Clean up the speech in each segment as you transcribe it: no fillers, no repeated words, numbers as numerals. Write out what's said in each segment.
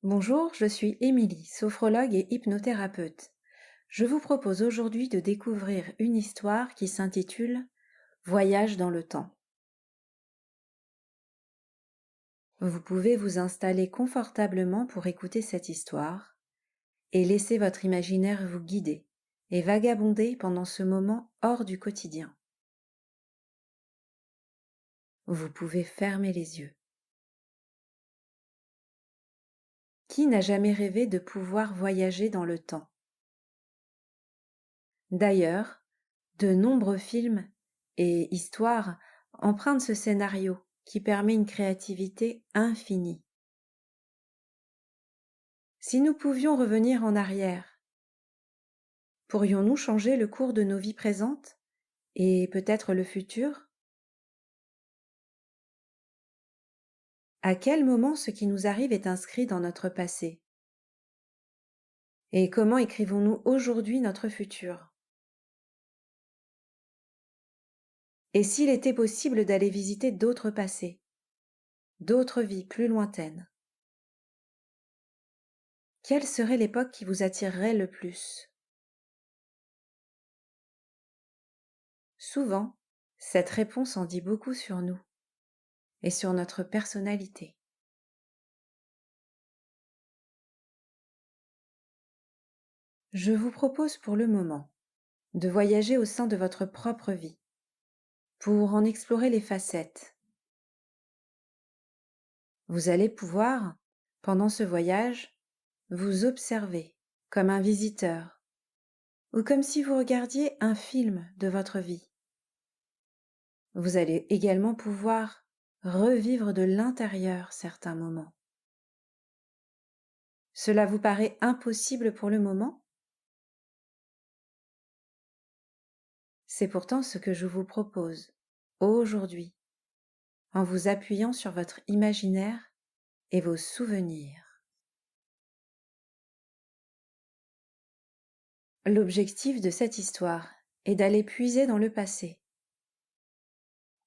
Bonjour, je suis Émilie, sophrologue et hypnothérapeute. Je vous propose aujourd'hui de découvrir une histoire qui s'intitule Voyage dans le temps. Vous pouvez vous installer confortablement pour écouter cette histoire et laisser votre imaginaire vous guider et vagabonder pendant ce moment hors du quotidien. Vous pouvez fermer les yeux. Qui n'a jamais rêvé de pouvoir voyager dans le temps? D'ailleurs, de nombreux films et histoires empruntent ce scénario qui permet une créativité infinie. Si nous pouvions revenir en arrière, pourrions-nous changer le cours de nos vies présentes et peut-être le futur? À quel moment ce qui nous arrive est inscrit dans notre passé? Et comment écrivons-nous aujourd'hui notre futur? Et s'il était possible d'aller visiter d'autres passés, d'autres vies plus lointaines? Quelle serait l'époque qui vous attirerait le plus? Souvent, cette réponse en dit beaucoup sur nous et sur notre personnalité. Je vous propose pour le moment de voyager au sein de votre propre vie pour en explorer les facettes. Vous allez pouvoir, pendant ce voyage, vous observer comme un visiteur ou comme si vous regardiez un film de votre vie. Vous allez également pouvoir revivre de l'intérieur certains moments. Cela vous paraît impossible pour le moment? C'est pourtant ce que je vous propose aujourd'hui, en vous appuyant sur votre imaginaire et vos souvenirs. L'objectif de cette histoire est d'aller puiser dans le passé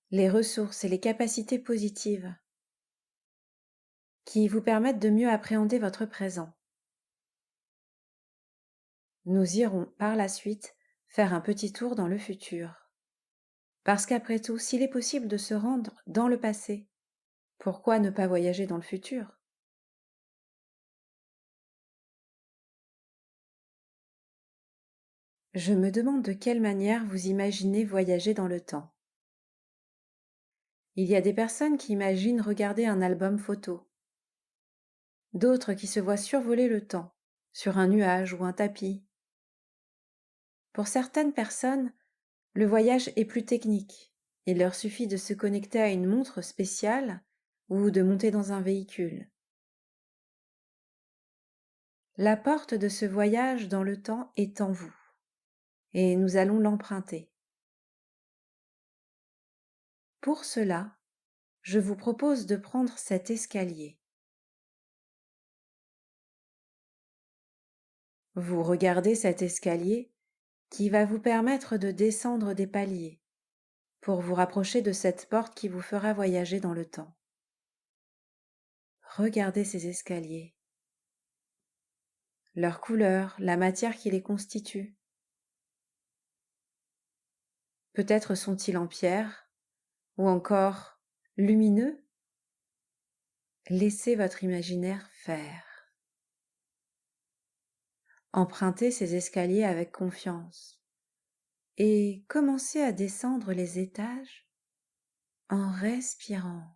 les ressources et les capacités positives qui vous permettent de mieux appréhender votre présent. Nous irons par la suite faire un petit tour dans le futur. Parce qu'après tout, s'il est possible de se rendre dans le passé, pourquoi ne pas voyager dans le futur? Je me demande de quelle manière vous imaginez voyager dans le temps. Il y a des personnes qui imaginent regarder un album photo, d'autres qui se voient survoler le temps, sur un nuage ou un tapis. Pour certaines personnes, le voyage est plus technique. Il leur suffit de se connecter à une montre spéciale ou de monter dans un véhicule. La porte de ce voyage dans le temps est en vous, et nous allons l'emprunter. Pour cela, je vous propose de prendre cet escalier. Vous regardez cet escalier qui va vous permettre de descendre des paliers pour vous rapprocher de cette porte qui vous fera voyager dans le temps. Regardez ces escaliers, leur couleur, la matière qui les constitue. Peut-être sont-ils en pierre ou encore lumineux. Laissez votre imaginaire faire. Empruntez ces escaliers avec confiance et commencez à descendre les étages en respirant.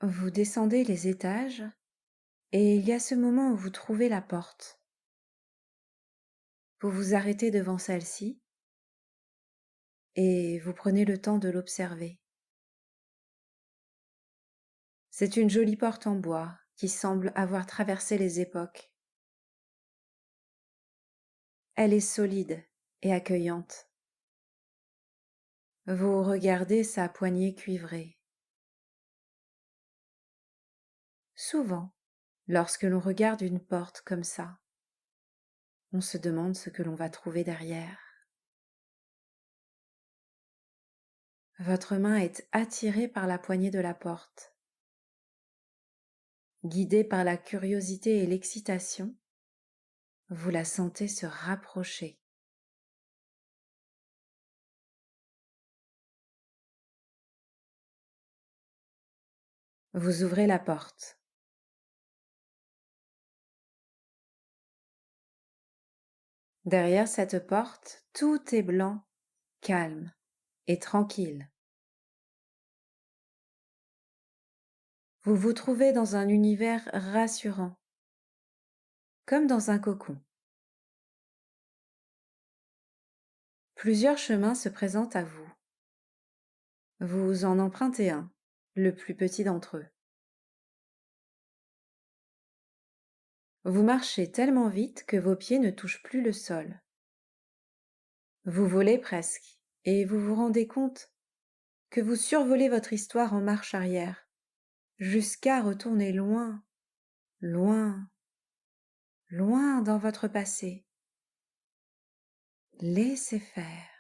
Vous descendez les étages et il y a ce moment où vous trouvez la porte. Vous vous arrêtez devant celle-ci et vous prenez le temps de l'observer. C'est une jolie porte en bois qui semble avoir traversé les époques. Elle est solide et accueillante. Vous regardez sa poignée cuivrée. Souvent, lorsque l'on regarde une porte comme ça, on se demande ce que l'on va trouver derrière. Votre main est attirée par la poignée de la porte. Guidée par la curiosité et l'excitation, vous la sentez se rapprocher. Vous ouvrez la porte. Derrière cette porte, tout est blanc, calme et tranquille. Vous vous trouvez dans un univers rassurant, comme dans un cocon. Plusieurs chemins se présentent à vous. Vous en empruntez un, le plus petit d'entre eux. Vous marchez tellement vite que vos pieds ne touchent plus le sol. Vous volez presque, et vous vous rendez compte que vous survolez votre histoire en marche arrière, jusqu'à retourner loin, loin, loin dans votre passé. Laissez faire.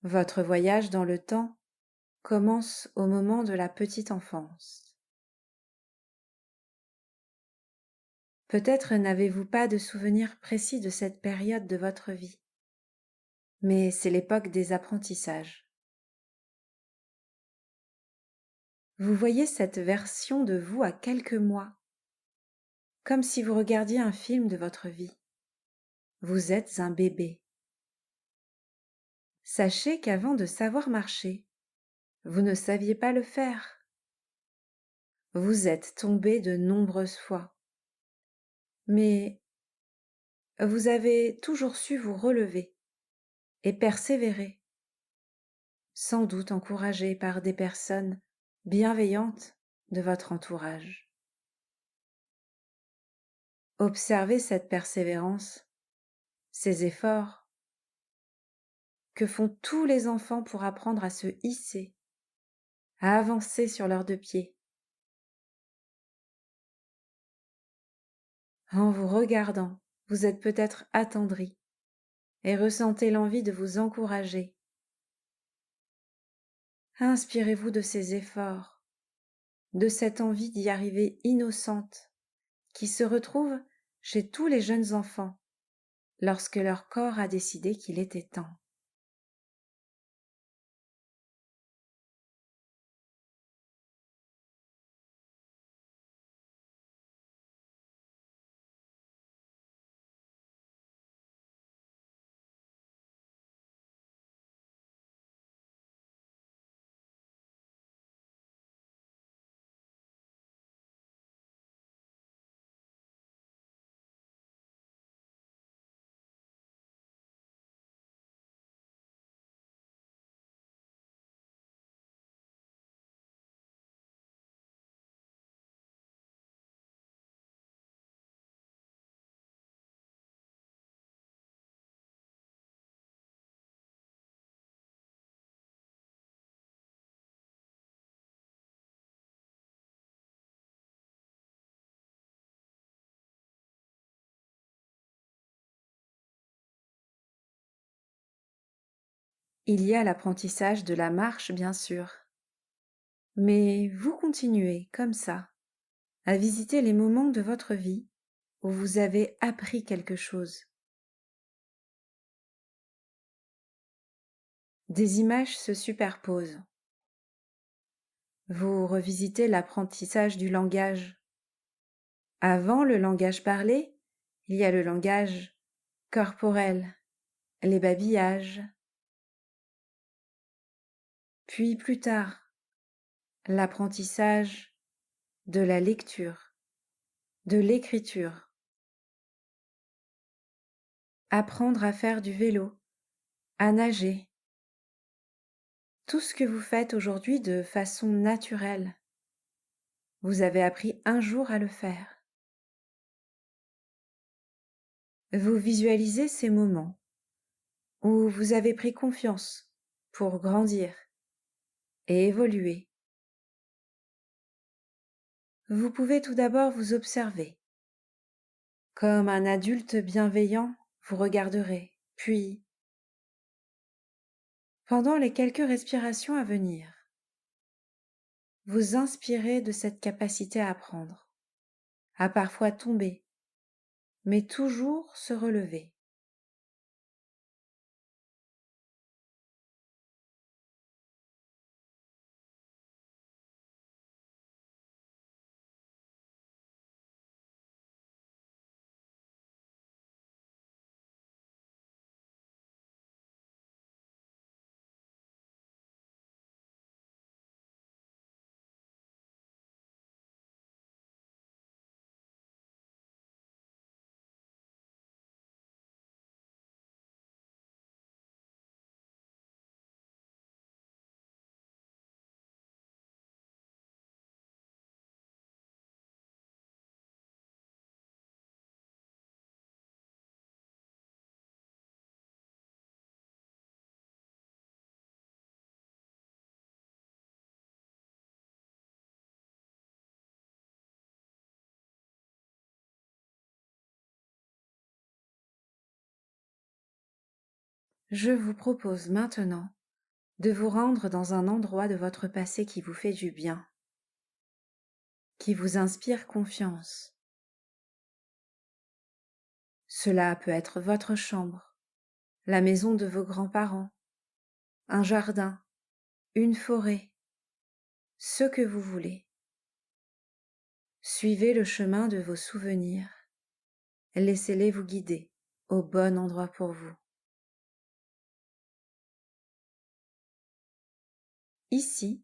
Votre voyage dans le temps commence au moment de la petite enfance. Peut-être n'avez-vous pas de souvenir précis de cette période de votre vie, mais c'est l'époque des apprentissages. Vous voyez cette version de vous à quelques mois, comme si vous regardiez un film de votre vie. Vous êtes un bébé. Sachez qu'avant de savoir marcher, vous ne saviez pas le faire. Vous êtes tombé de nombreuses fois, mais vous avez toujours su vous relever et persévérer, sans doute encouragé par des personnes bienveillantes de votre entourage. Observez cette persévérance, ces efforts que font tous les enfants pour apprendre à se hisser, à avancer sur leurs deux pieds. En vous regardant, vous êtes peut-être attendri et ressentez l'envie de vous encourager. Inspirez-vous de ces efforts, de cette envie d'y arriver innocente qui se retrouve chez tous les jeunes enfants lorsque leur corps a décidé qu'il était temps. Il y a l'apprentissage de la marche, bien sûr, mais vous continuez comme ça à visiter les moments de votre vie où vous avez appris quelque chose. Des images se superposent. Vous revisitez l'apprentissage du langage. Avant le langage parlé, il y a le langage corporel, les babillages. Puis plus tard, l'apprentissage de la lecture, de l'écriture. Apprendre à faire du vélo, à nager. Tout ce que vous faites aujourd'hui de façon naturelle. Vous avez appris un jour à le faire. Vous visualisez ces moments où vous avez pris confiance pour grandir et évoluer. Vous pouvez tout d'abord vous observer. Comme un adulte bienveillant, vous regarderez, puis, pendant les quelques respirations à venir, vous inspirez de cette capacité à apprendre, à parfois tomber, mais toujours se relever. Je vous propose maintenant de vous rendre dans un endroit de votre passé qui vous fait du bien, qui vous inspire confiance. Cela peut être votre chambre, la maison de vos grands-parents, un jardin, une forêt, ce que vous voulez. Suivez le chemin de vos souvenirs, laissez-les vous guider au bon endroit pour vous. Ici,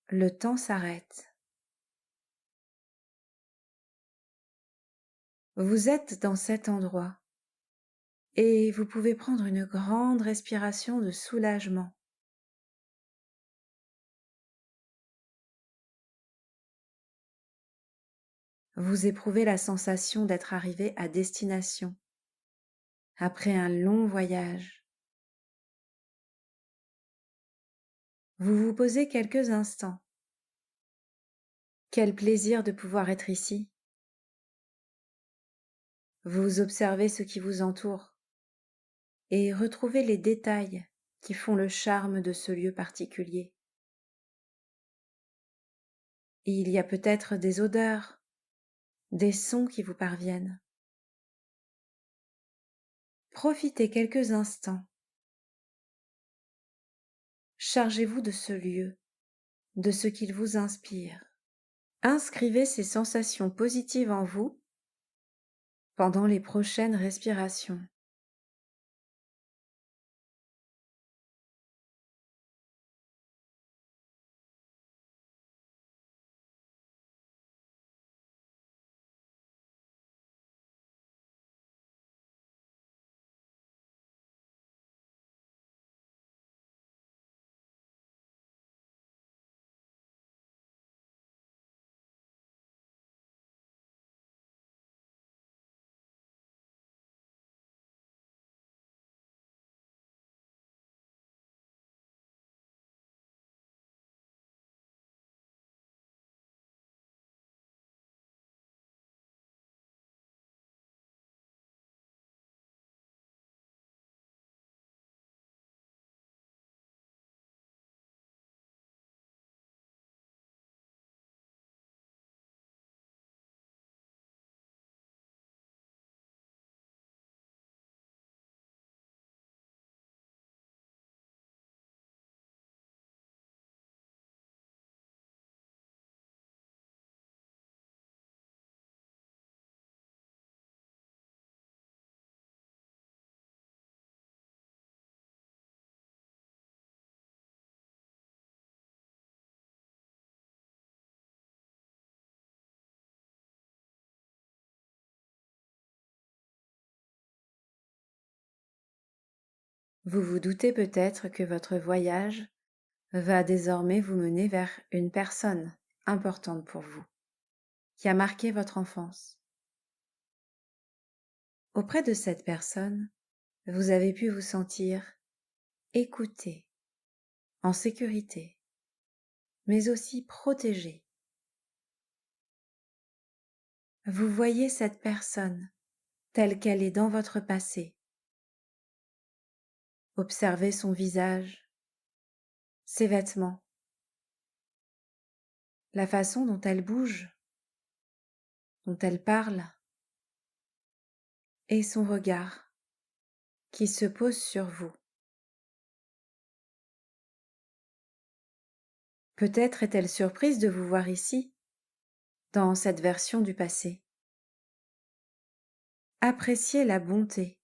le temps s'arrête. Vous êtes dans cet endroit et vous pouvez prendre une grande respiration de soulagement. Vous éprouvez la sensation d'être arrivé à destination après un long voyage. Vous vous posez quelques instants. Quel plaisir de pouvoir être ici. Vous observez ce qui vous entoure et retrouvez les détails qui font le charme de ce lieu particulier. Il y a peut-être des odeurs, des sons qui vous parviennent. Profitez quelques instants. Chargez-vous de ce lieu, de ce qu'il vous inspire. Inscrivez ces sensations positives en vous pendant les prochaines respirations. Vous vous doutez peut-être que votre voyage va désormais vous mener vers une personne importante pour vous, qui a marqué votre enfance. Auprès de cette personne, vous avez pu vous sentir écouté, en sécurité, mais aussi protégé. Vous voyez cette personne telle qu'elle est dans votre passé. Observez son visage, ses vêtements, la façon dont elle bouge, dont elle parle, et son regard qui se pose sur vous. Peut-être est-elle surprise de vous voir ici, dans cette version du passé. Appréciez la bonté,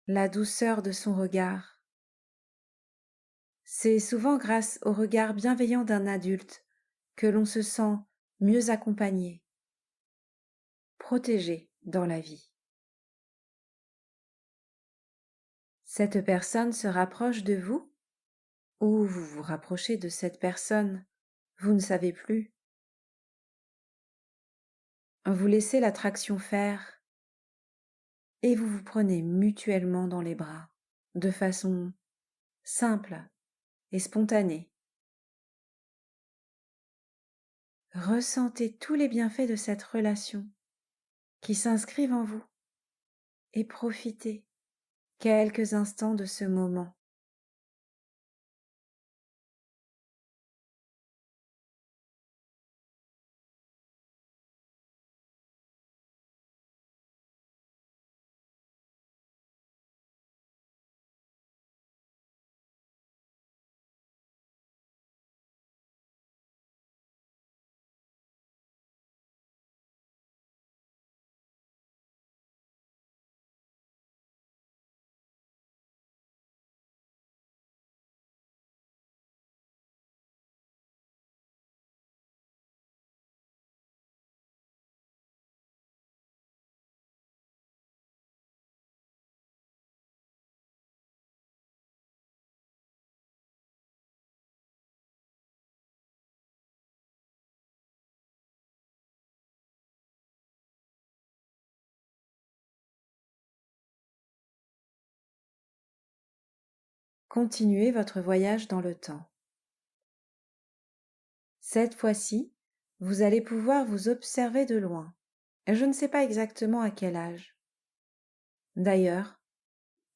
la douceur de son regard. C'est souvent grâce au regard bienveillant d'un adulte que l'on se sent mieux accompagné, protégé dans la vie. Cette personne se rapproche de vous ou vous vous rapprochez de cette personne, vous ne savez plus. Vous laissez l'attraction faire et vous vous prenez mutuellement dans les bras, de façon simple et spontanée. Ressentez tous les bienfaits de cette relation qui s'inscrivent en vous et profitez quelques instants de ce moment. Continuez votre voyage dans le temps. Cette fois-ci, vous allez pouvoir vous observer de loin. Je ne sais pas exactement à quel âge. D'ailleurs,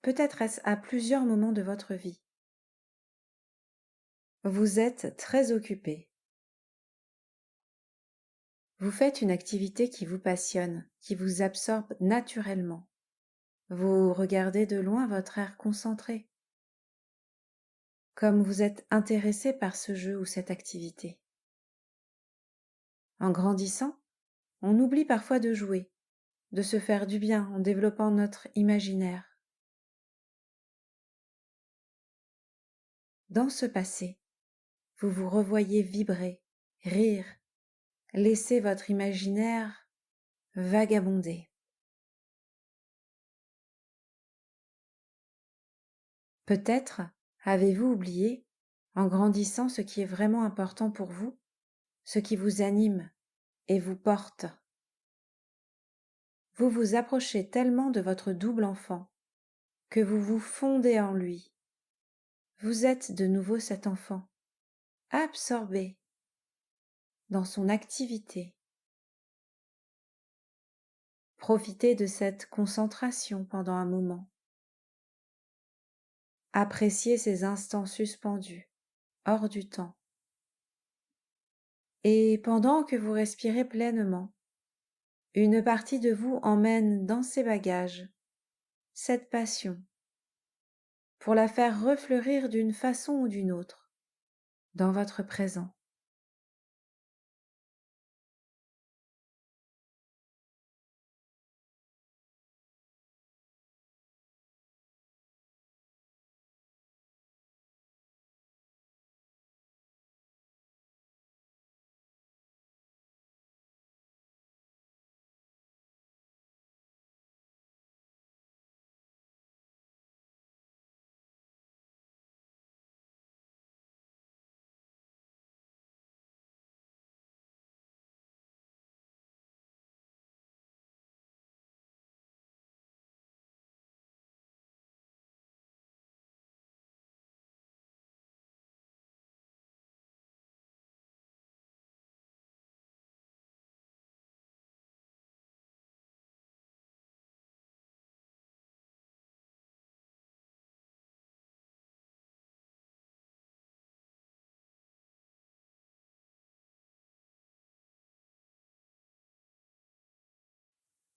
peut-être est-ce à plusieurs moments de votre vie. Vous êtes très occupé. Vous faites une activité qui vous passionne, qui vous absorbe naturellement. Vous regardez de loin votre air concentré, comme vous êtes intéressé par ce jeu ou cette activité. En grandissant, on oublie parfois de jouer, de se faire du bien en développant notre imaginaire. Dans ce passé, vous vous revoyez vibrer, rire, laisser votre imaginaire vagabonder. Peut-être avez-vous oublié, en grandissant, ce qui est vraiment important pour vous, ce qui vous anime et vous porte. Vous vous approchez tellement de votre double enfant que vous vous fondez en lui. Vous êtes de nouveau cet enfant, absorbé dans son activité. Profitez de cette concentration pendant un moment. Appréciez ces instants suspendus, hors du temps. Et pendant que vous respirez pleinement, une partie de vous emmène dans ses bagages cette passion pour la faire refleurir d'une façon ou d'une autre dans votre présent.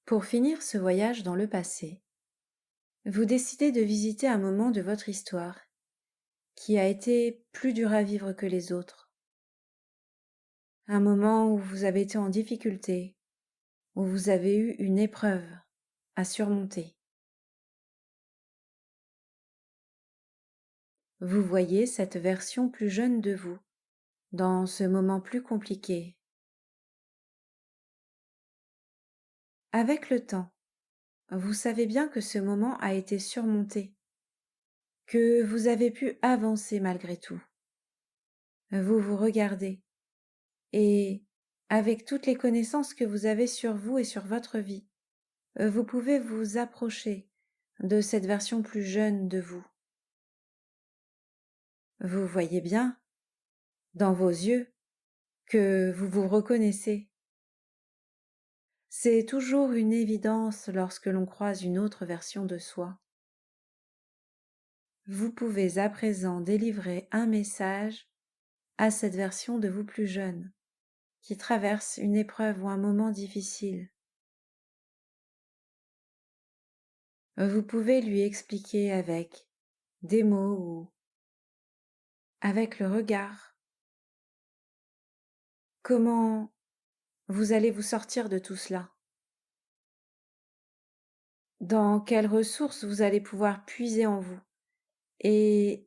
Pour finir ce voyage dans le passé, vous décidez de visiter un moment de votre histoire qui a été plus dur à vivre que les autres. Un moment où vous avez été en difficulté, où vous avez eu une épreuve à surmonter. Vous voyez cette version plus jeune de vous dans ce moment plus compliqué. Avec le temps, vous savez bien que ce moment a été surmonté, que vous avez pu avancer malgré tout. Vous vous regardez et, avec toutes les connaissances que vous avez sur vous et sur votre vie, vous pouvez vous approcher de cette version plus jeune de vous. Vous voyez bien, dans vos yeux, que vous vous reconnaissez. C'est toujours une évidence lorsque l'on croise une autre version de soi. Vous pouvez à présent délivrer un message à cette version de vous plus jeune, qui traverse une épreuve ou un moment difficile. Vous pouvez lui expliquer avec des mots ou avec le regard comment vous allez vous sortir de tout cela, dans quelles ressources vous allez pouvoir puiser en vous et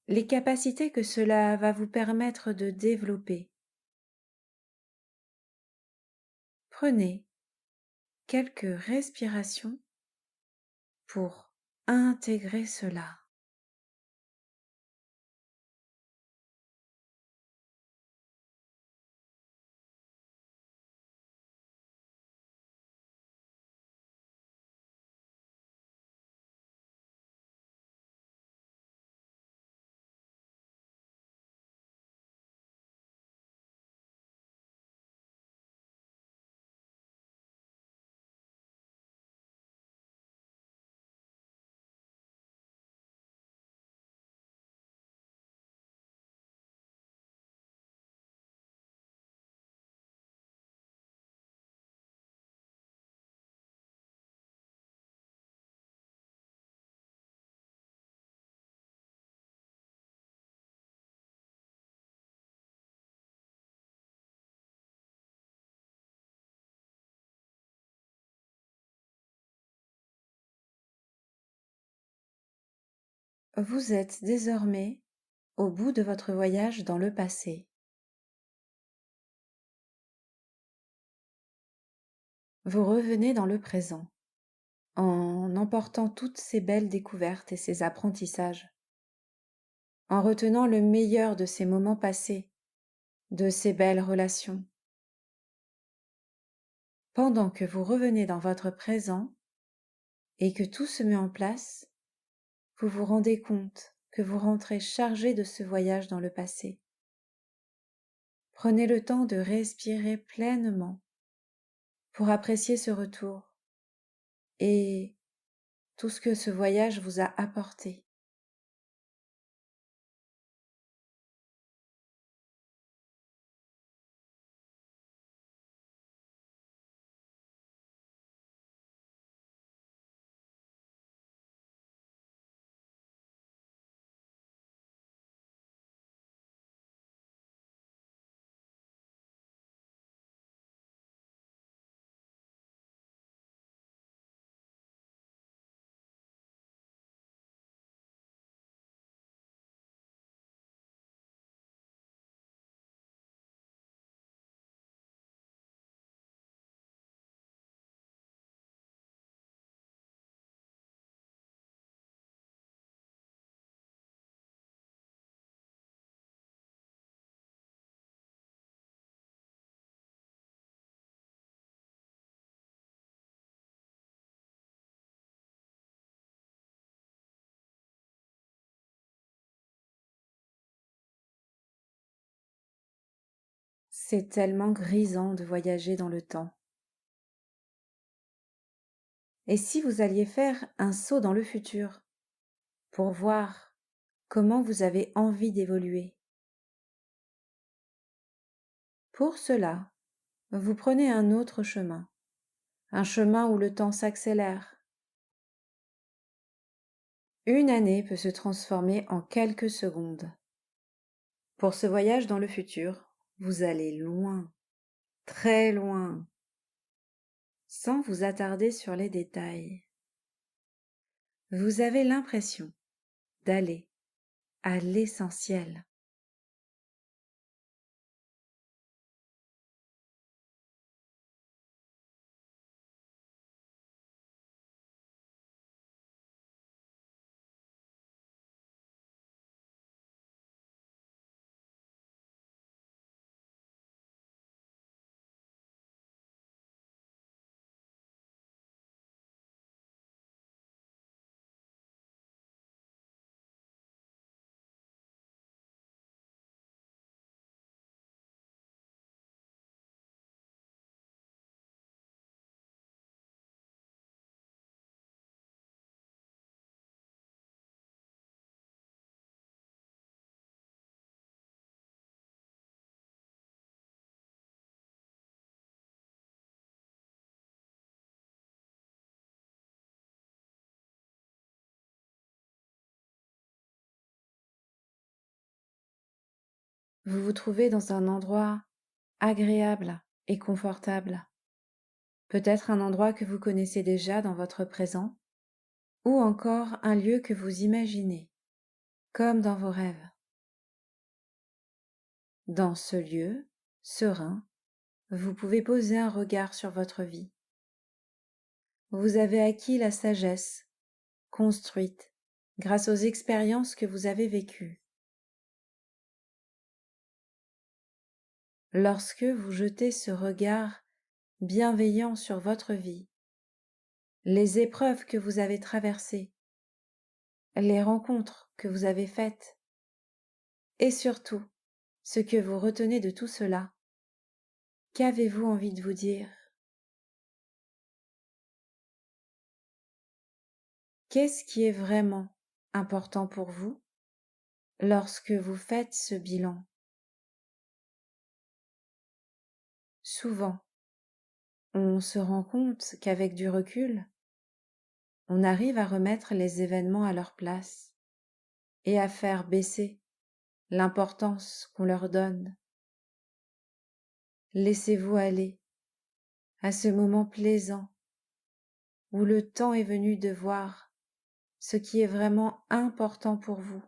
les capacités que cela va vous permettre de développer. Prenez quelques respirations pour intégrer cela. Vous êtes désormais au bout de votre voyage dans le passé. Vous revenez dans le présent, en emportant toutes ces belles découvertes et ces apprentissages, en retenant le meilleur de ces moments passés, de ces belles relations. Pendant que vous revenez dans votre présent et que tout se met en place, vous vous rendez compte que vous rentrez chargé de ce voyage dans le passé. Prenez le temps de respirer pleinement pour apprécier ce retour et tout ce que ce voyage vous a apporté. C'est tellement grisant de voyager dans le temps. Et si vous alliez faire un saut dans le futur pour voir comment vous avez envie d'évoluer? Pour cela, vous prenez un autre chemin, un chemin où le temps s'accélère. Une année peut se transformer en quelques secondes. Pour ce voyage dans le futur, vous allez loin, très loin, sans vous attarder sur les détails. Vous avez l'impression d'aller à l'essentiel. Vous vous trouvez dans un endroit agréable et confortable. Peut-être un endroit que vous connaissez déjà dans votre présent, ou encore un lieu que vous imaginez, comme dans vos rêves. Dans ce lieu, serein, vous pouvez poser un regard sur votre vie. Vous avez acquis la sagesse, construite grâce aux expériences que vous avez vécues. Lorsque vous jetez ce regard bienveillant sur votre vie, les épreuves que vous avez traversées, les rencontres que vous avez faites, et surtout, ce que vous retenez de tout cela, qu'avez-vous envie de vous dire? Qu'est-ce qui est vraiment important pour vous lorsque vous faites ce bilan? Souvent, on se rend compte qu'avec du recul, on arrive à remettre les événements à leur place et à faire baisser l'importance qu'on leur donne. Laissez-vous aller à ce moment plaisant où le temps est venu de voir ce qui est vraiment important pour vous,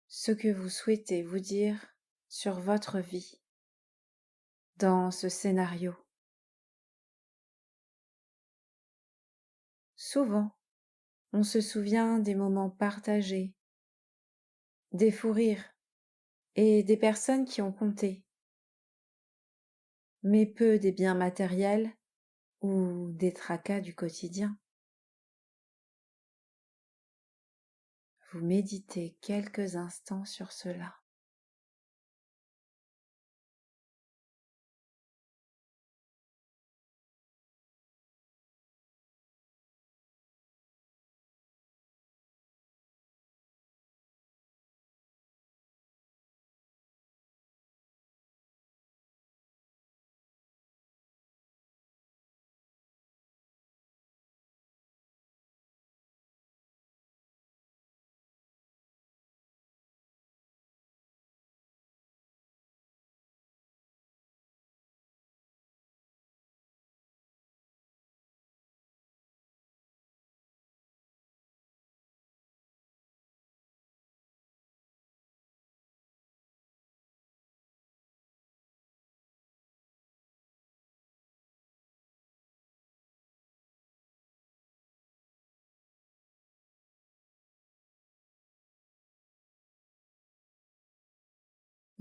ce que vous souhaitez vous dire sur votre vie dans ce scénario. Souvent, on se souvient des moments partagés, des fous rires et des personnes qui ont compté, mais peu des biens matériels ou des tracas du quotidien. Vous méditez quelques instants sur cela.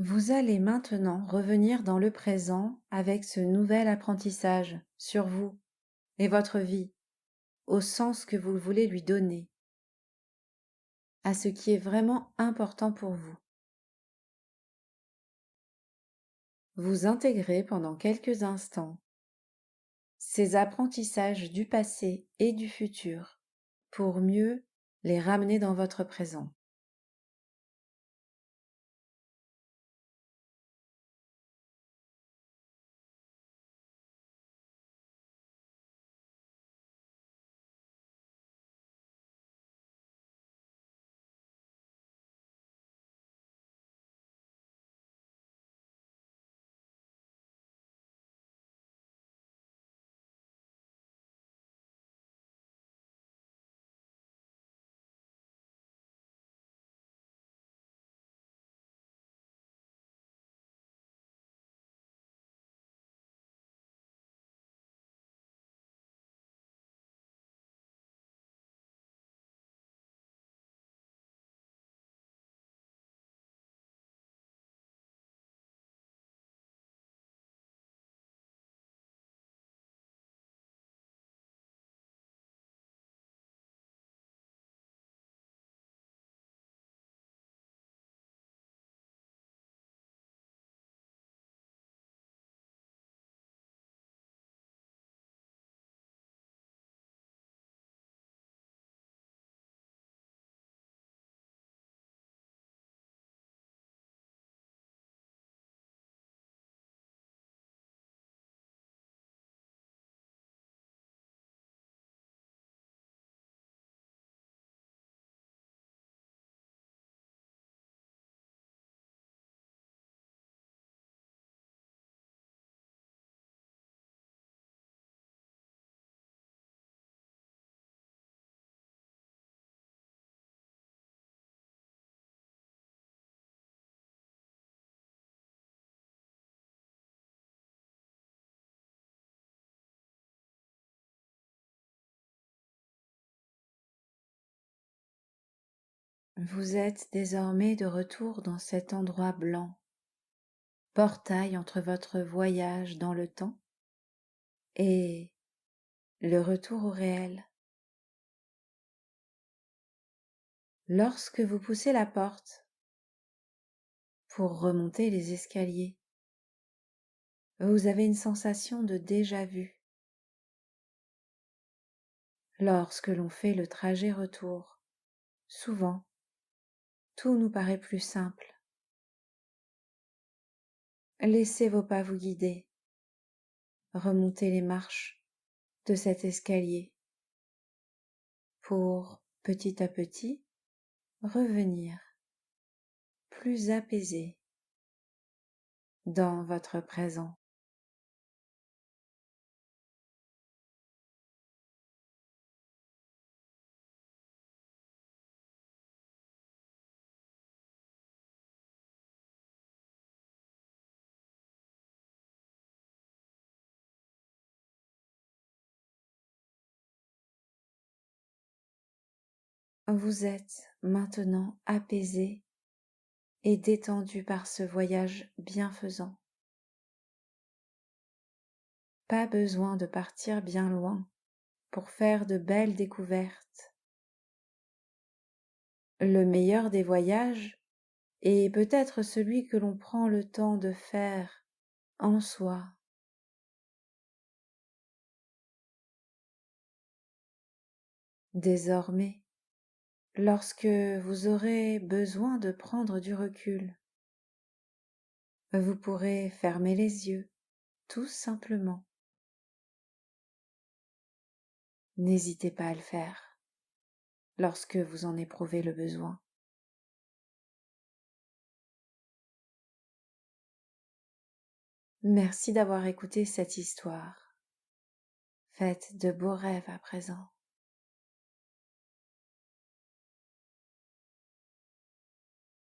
Vous allez maintenant revenir dans le présent avec ce nouvel apprentissage sur vous et votre vie, au sens que vous voulez lui donner, à ce qui est vraiment important pour vous. Vous intégrez pendant quelques instants ces apprentissages du passé et du futur pour mieux les ramener dans votre présent. Vous êtes désormais de retour dans cet endroit blanc, portail entre votre voyage dans le temps et le retour au réel. Lorsque vous poussez la porte pour remonter les escaliers, vous avez une sensation de déjà-vu. Lorsque l'on fait le trajet retour, souvent, tout nous paraît plus simple. Laissez vos pas vous guider. Remontez les marches de cet escalier pour, petit à petit, revenir plus apaisé dans votre présent. Vous êtes maintenant apaisé et détendu par ce voyage bienfaisant. Pas besoin de partir bien loin pour faire de belles découvertes. Le meilleur des voyages est peut-être celui que l'on prend le temps de faire en soi. Désormais, lorsque vous aurez besoin de prendre du recul, vous pourrez fermer les yeux, tout simplement. N'hésitez pas à le faire lorsque vous en éprouvez le besoin. Merci d'avoir écouté cette histoire. Faites de beaux rêves à présent.